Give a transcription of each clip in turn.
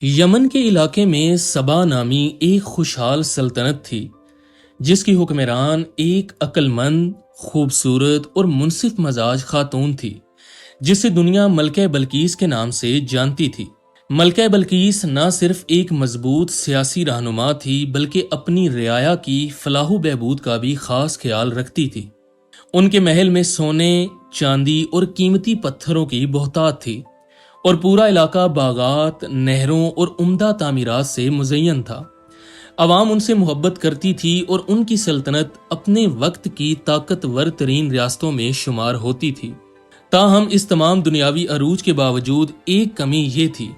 یمن کے علاقے میں سبا نامی ایک خوشحال سلطنت تھی جس کی حکمران ایک عقل مند، خوبصورت اور منصف مزاج خاتون تھی جسے دنیا ملکہ بلقیس کے نام سے جانتی تھی۔ ملکہ بلقیس نہ صرف ایک مضبوط سیاسی رہنما تھی بلکہ اپنی رعایا کی فلاح و بہبود کا بھی خاص خیال رکھتی تھی۔ ان کے محل میں سونے، چاندی اور قیمتی پتھروں کی بہتات تھی اور پورا علاقہ باغات، نہروں اور عمدہ تعمیرات سے مزین تھا۔ عوام ان سے محبت کرتی تھی اور ان کی سلطنت اپنے وقت کی طاقتور ترین ریاستوں میں شمار ہوتی تھی۔ تاہم اس تمام دنیاوی عروج کے باوجود ایک کمی یہ تھی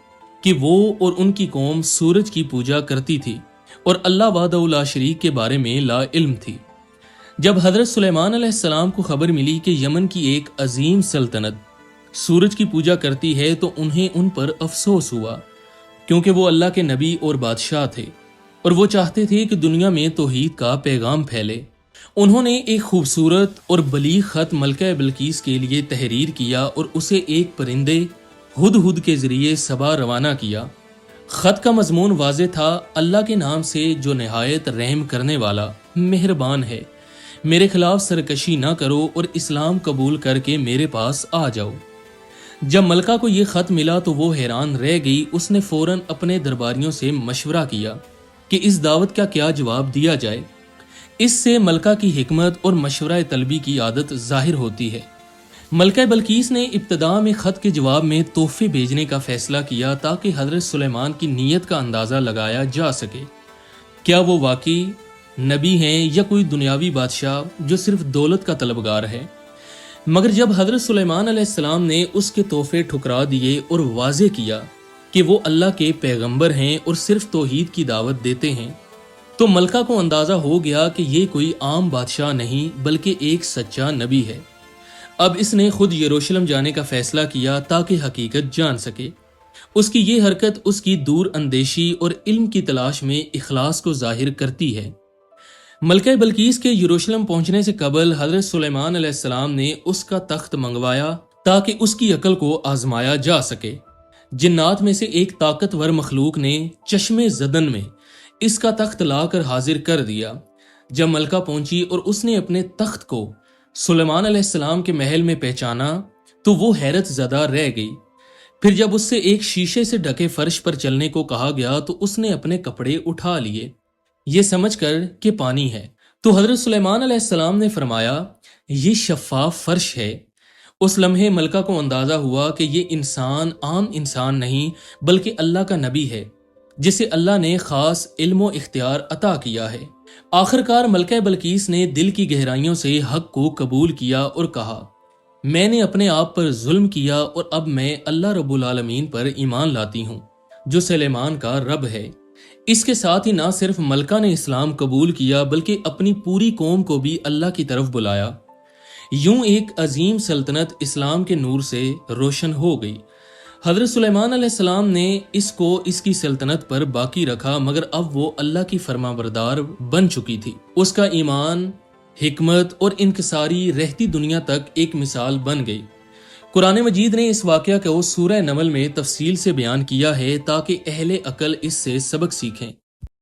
کہ وہ اور ان کی قوم سورج کی پوجا کرتی تھی اور اللہ وحدہ لا شریک کے بارے میں لا علم تھی۔ جب حضرت سلیمان علیہ السلام کو خبر ملی کہ یمن کی ایک عظیم سلطنت سورج کی پوجا کرتی ہے تو انہیں ان پر افسوس ہوا، کیونکہ وہ اللہ کے نبی اور بادشاہ تھے اور وہ چاہتے تھے کہ دنیا میں توحید کا پیغام پھیلے۔ انہوں نے ایک خوبصورت اور بلیغ خط ملکہ بلقیس کے لیے تحریر کیا اور اسے ایک پرندے ہدہد کے ذریعے سبا روانہ کیا۔ خط کا مضمون واضح تھا: اللہ کے نام سے جو نہایت رحم کرنے والا مہربان ہے، میرے خلاف سرکشی نہ کرو اور اسلام قبول کر کے میرے پاس آ جاؤ۔ جب ملکہ کو یہ خط ملا تو وہ حیران رہ گئی۔ اس نے فوراً اپنے درباریوں سے مشورہ کیا کہ اس دعوت کا کیا جواب دیا جائے۔ اس سے ملکہ کی حکمت اور مشورہ طلبی کی عادت ظاہر ہوتی ہے۔ ملکہ بلقیس نے ابتدا میں خط کے جواب میں تحفے بھیجنے کا فیصلہ کیا تاکہ حضرت سلیمان کی نیت کا اندازہ لگایا جا سکے۔ کیا وہ واقعی نبی ہیں یا کوئی دنیاوی بادشاہ جو صرف دولت کا طلبگار ہے؟ مگر جب حضرت سلیمان علیہ السلام نے اس کے تحفے ٹھکرا دیے اور واضح کیا کہ وہ اللہ کے پیغمبر ہیں اور صرف توحید کی دعوت دیتے ہیں، تو ملکہ کو اندازہ ہو گیا کہ یہ کوئی عام بادشاہ نہیں بلکہ ایک سچا نبی ہے۔ اب اس نے خود یروشلم جانے کا فیصلہ کیا تاکہ حقیقت جان سکے۔ اس کی یہ حرکت اس کی دور اندیشی اور علم کی تلاش میں اخلاص کو ظاہر کرتی ہے۔ ملکہ بلقیس کے یروشلم پہنچنے سے قبل حضرت سلیمان علیہ السلام نے اس کا تخت منگوایا تاکہ اس کی عقل کو آزمایا جا سکے۔ جنات میں سے ایک طاقتور مخلوق نے چشم زدن میں اس کا تخت لا کر حاضر کر دیا۔ جب ملکہ پہنچی اور اس نے اپنے تخت کو سلیمان علیہ السلام کے محل میں پہچانا تو وہ حیرت زدہ رہ گئی۔ پھر جب اس سے ایک شیشے سے ڈھکے فرش پر چلنے کو کہا گیا تو اس نے اپنے کپڑے اٹھا لیے، یہ سمجھ کر کہ پانی ہے۔ تو حضرت سلیمان علیہ السلام نے فرمایا، یہ شفاف فرش ہے۔ اس لمحے ملکہ کو اندازہ ہوا کہ یہ انسان عام انسان نہیں بلکہ اللہ کا نبی ہے جسے اللہ نے خاص علم و اختیار عطا کیا ہے۔ آخرکار ملکہ بلقیس نے دل کی گہرائیوں سے حق کو قبول کیا اور کہا، میں نے اپنے آپ پر ظلم کیا اور اب میں اللہ رب العالمین پر ایمان لاتی ہوں جو سلیمان کا رب ہے۔ اس کے ساتھ ہی نہ صرف ملکہ نے اسلام قبول کیا بلکہ اپنی پوری قوم کو بھی اللہ کی طرف بلایا۔ یوں ایک عظیم سلطنت اسلام کے نور سے روشن ہو گئی۔ حضرت سلیمان علیہ السلام نے اس کو اس کی سلطنت پر باقی رکھا، مگر اب وہ اللہ کی فرما بردار بن چکی تھی۔ اس کا ایمان، حکمت اور انکساری رہتی دنیا تک ایک مثال بن گئی۔ قرآن مجید نے اس واقعہ کو سورہ نمل میں تفصیل سے بیان کیا ہے تاکہ اہل عقل اس سے سبق سیکھیں۔